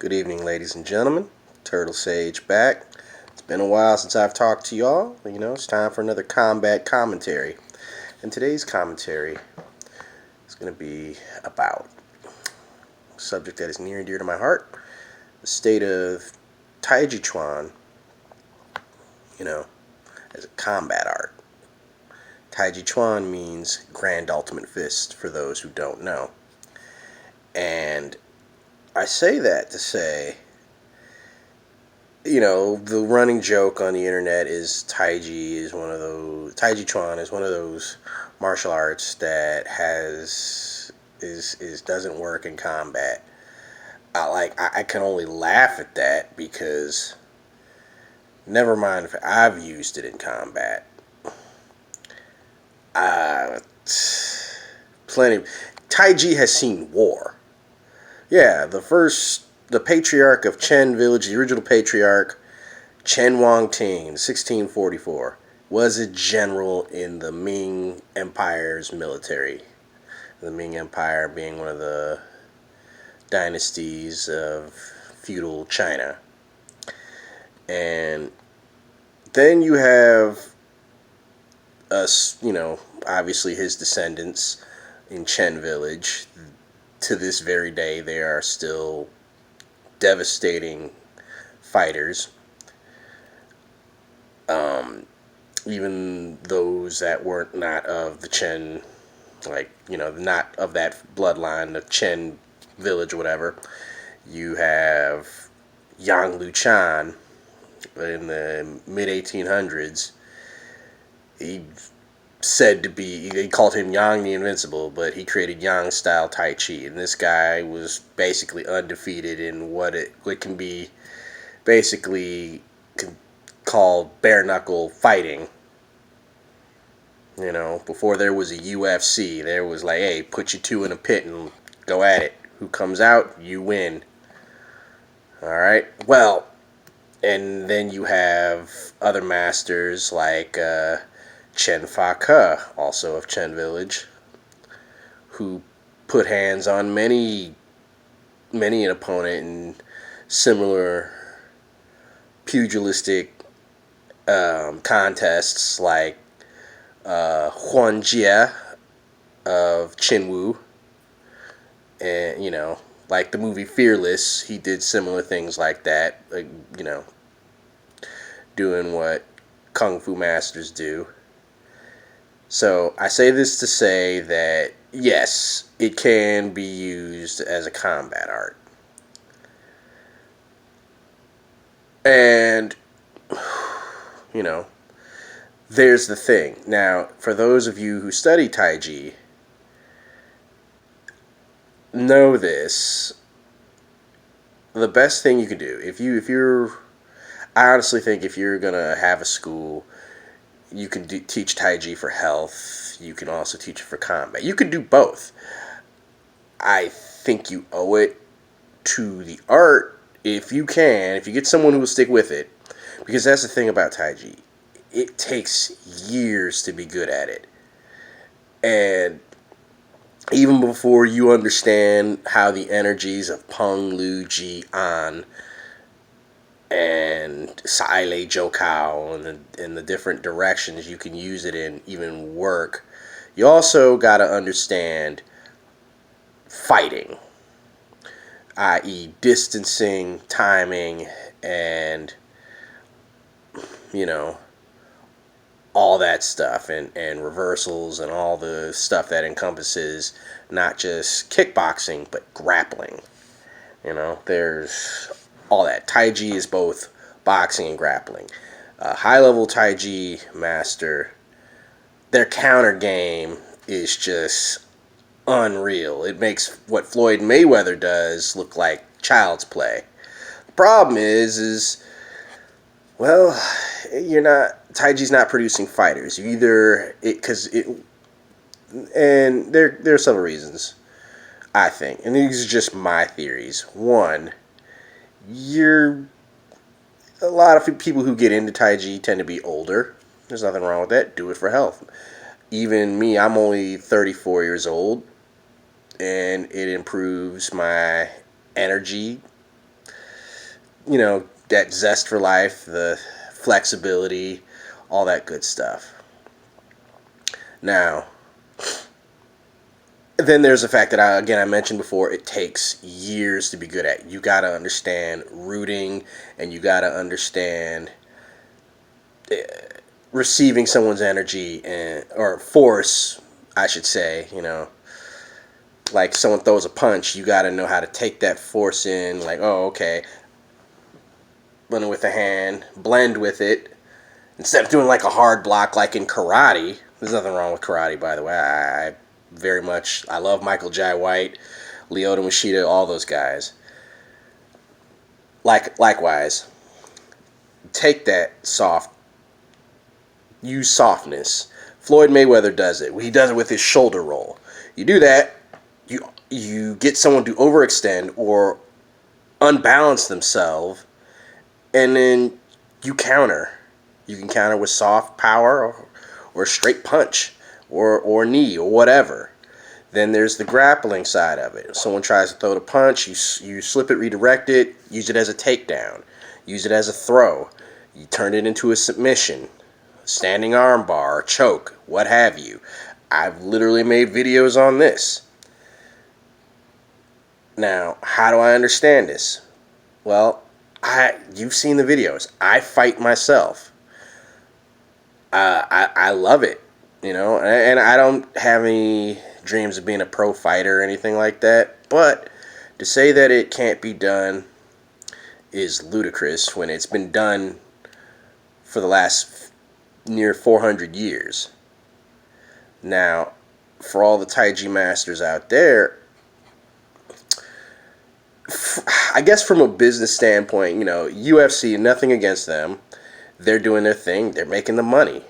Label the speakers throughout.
Speaker 1: Good evening, ladies and gentlemen. Turtle Sage back. It's been a while since I've talked to y'all. It's time for another combat commentary. And today's commentary is going to be about a subject that is near and dear to my heart, the state of Taijiquan, as a combat art. Taijiquan means Grand Ultimate Fist, for those who don't know. And I say that to say, the running joke on the internet is Taijiquan is one of those martial arts that doesn't work in combat. I can only laugh at that because never mind if I've used it in combat. Taiji has seen war. Yeah, the patriarch of Chen village, the original patriarch, Chen Wangting, 1644, was a general in the Ming Empire's military. The Ming Empire being one of the dynasties of feudal China. And then you have obviously his descendants in Chen village. To this very day, they are still devastating fighters. Even those that were not of the Chen, not of that bloodline, the Chen village or whatever. You have Yang Luchan in the mid-1800s. They called him Yang the Invincible, but he created Yang-style Tai Chi. And this guy was basically undefeated in what can be basically called bare-knuckle fighting. Before there was a UFC, there was like, hey, put you two in a pit and go at it. Who comes out, you win. Alright? Well, and then you have other masters like Chen Fa Ke, also of Chen Village, who put hands on many an opponent in similar pugilistic contests, like Huan Jie of Qinwu. And, like the movie Fearless, he did similar things like that, doing what Kung Fu masters do. So I say this to say that, yes, it can be used as a combat art. And, there's the thing. Now, for those of you who study Taiji, know this. The best thing you can do, I honestly think if you're going to have a school, you can teach Taiji for health. You can also teach it for combat. You can do both. I think you owe it to the art if you get someone who will stick with it. Because that's the thing about Taiji. It takes years to be good at it. And even before you understand how the energies of Peng, Lu, Ji, An, and Sai Lei Zhou Kao and the different directions you can use it in even work, you also got to understand fighting, i.e. distancing, timing, and all that stuff, and reversals and all the stuff that encompasses not just kickboxing but grappling. There's all that. Taiji is both boxing and grappling. High-level Taiji master, their counter game is just unreal. It makes what Floyd Mayweather does look like child's play. The problem is Taiji's not producing fighters. And there are several reasons, I think, and these are just my theories. One, a lot of people who get into Taiji tend to be older. There's nothing wrong with that. Do it for health. Even me, I'm only 34 years old, and it improves my energy that zest for life, the flexibility, all that good stuff. Now, then there's the fact that I mentioned before, it takes years to be good at. You got to understand rooting, and you got to understand receiving someone's energy or force, I should say. Like someone throws a punch, you got to know how to take that force in. Like, oh, okay, blend with the hand, blend with it instead of doing like a hard block like in karate. There's nothing wrong with karate, by the way. I love Michael Jai White, Lyoto Machida, all those guys. Likewise, take that use softness. Floyd Mayweather does it. He does it with his shoulder roll. You do that, you get someone to overextend or unbalance themselves, and then you counter. You can counter with soft power or straight punch or knee or whatever. Then there's the grappling side of it. If someone tries to throw the punch, you slip it, redirect it, use it as a takedown, use it as a throw. You turn it into a submission, standing armbar, choke, what have you. I've literally made videos on this. Now, how do I understand this? Well, you've seen the videos. I fight myself. I love it, and I don't have any dreams of being a pro fighter or anything like that. But to say that it can't be done is ludicrous when it's been done for the last near 400 years. Now, for all the Taiji masters out there, I guess from a business standpoint, UFC, nothing against them. They're doing their thing. They're making the money.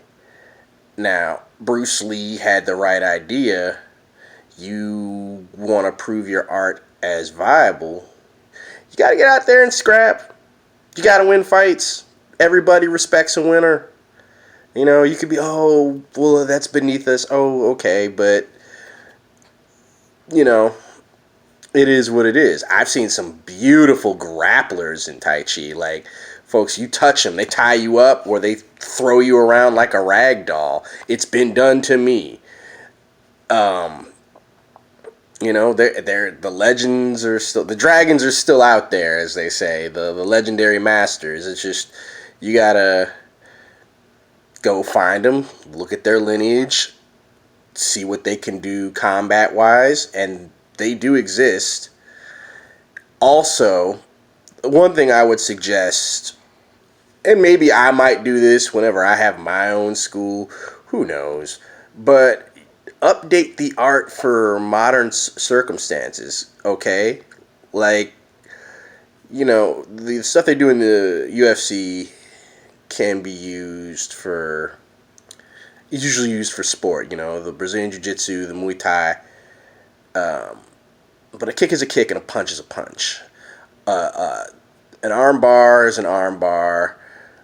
Speaker 1: Now, Bruce Lee had the right idea. You want to prove your art as viable, you got to get out there and scrap. You got to win fights. Everybody respects a winner. You could be, oh, well, that's beneath us. Oh, okay, but, it is what it is. I've seen some beautiful grapplers in Tai Chi. Like, folks, you touch them, they tie you up, or they throw you around like a rag doll. It's been done to me. The legends are still, the dragons are still out there, as they say. The legendary masters. It's just, you gotta go find them, look at their lineage, see what they can do combat-wise, and they do exist. Also, one thing I would suggest, and maybe I might do this whenever I have my own school, who knows, but update the art for modern circumstances, okay? Like, the stuff they do in the UFC can be used for, it's usually used for sport, the Brazilian Jiu-Jitsu, the Muay Thai. But a kick is a kick and a punch is a punch. An arm bar is an arm bar.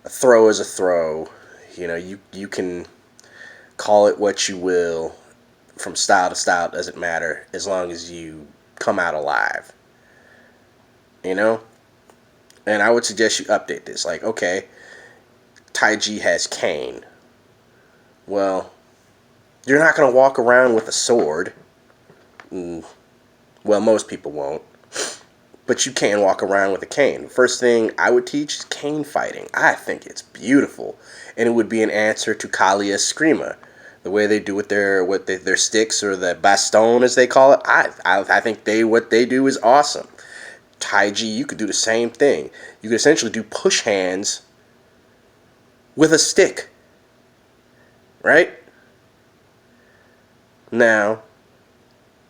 Speaker 1: A throw is a throw. You can call it what you will. From style to style, it doesn't matter as long as you come out alive. And I would suggest you update this. Like, okay, Taiji has cane. Well, you're not going to walk around with a sword. Well, most people won't. But you can walk around with a cane. First thing I would teach is cane fighting. I think it's beautiful. And it would be an answer to Kali Eskrima. The way they do with their sticks, or the baston as they call it. I think what they do is awesome. Taiji, you could do the same thing. You could essentially do push hands with a stick. Right? Now,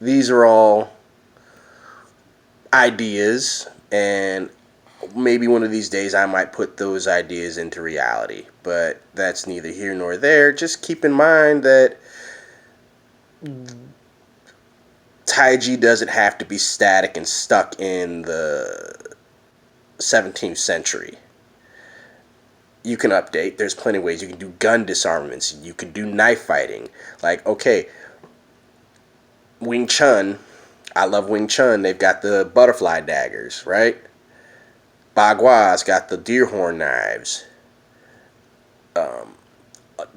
Speaker 1: these are all ideas, and maybe one of these days I might put those ideas into reality, but that's neither here nor there. Just keep in mind that Taiji doesn't have to be static and stuck in the 17th century. You can update. There's plenty of ways. You can do gun disarmaments. You can do knife fighting. Like, okay, Wing Chun, I love Wing Chun. They've got the butterfly daggers, right? Bagua's got the deer horn knives.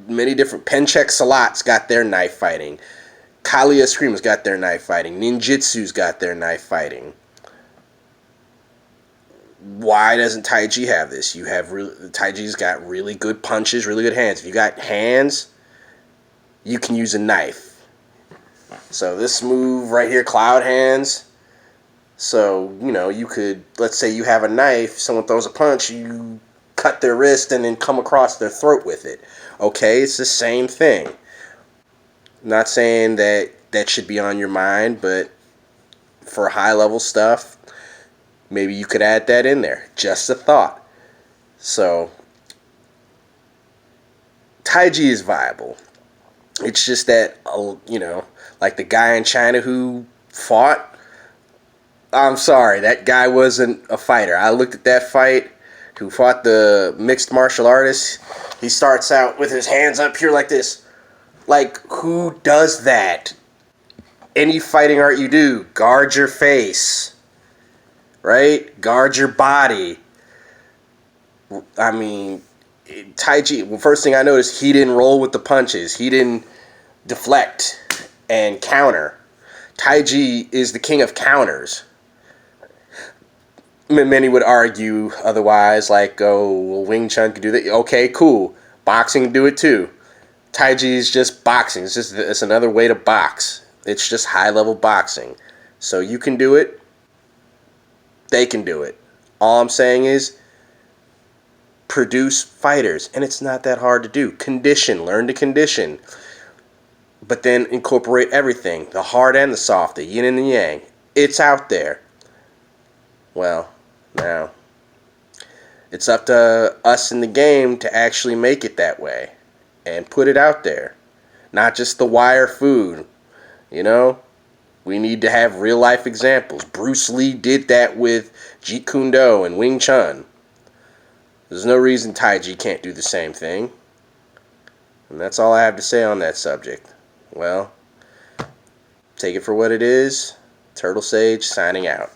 Speaker 1: Many different Penchek Salat's got their knife fighting. Kali Escrima's got their knife fighting. Ninjutsu's got their knife fighting. Why doesn't Taiji have this? Taiji's got really good punches, really good hands. If you got hands, you can use a knife. So this move right here, Cloud Hands. So, you could, let's say you have a knife, someone throws a punch, you cut their wrist and then come across their throat with it. Okay, it's the same thing. I'm not saying that should be on your mind, but for high level stuff, maybe you could add that in there. Just a thought. So, Taiji is viable. It's just that, like the guy in China who fought, I'm sorry, that guy wasn't a fighter. I looked at that fight, who fought the mixed martial artist. He starts out with his hands up here like this. Like, who does that? Any fighting art you do, guard your face. Right? Guard your body. I mean, Taiji, well, first thing I noticed, he didn't roll with the punches. He didn't deflect and counter. Taiji is the king of counters. Many would argue otherwise, like, oh, well, Wing Chun could do that. Okay, cool. Boxing can do it too. Taiji is just boxing. It's another way to box. It's just high-level boxing. So you can do it. They can do it. All I'm saying is produce fighters, and it's not that hard to do. Condition. Learn to condition. But then incorporate everything, the hard and the soft, the yin and the yang. It's out there. Well, now, it's up to us in the game to actually make it that way and put it out there. Not just the wire food, We need to have real life examples. Bruce Lee did that with Jeet Kune Do and Wing Chun. There's no reason Taiji can't do the same thing. And that's all I have to say on that subject. Well, take it for what it is. Turtle Sage signing out.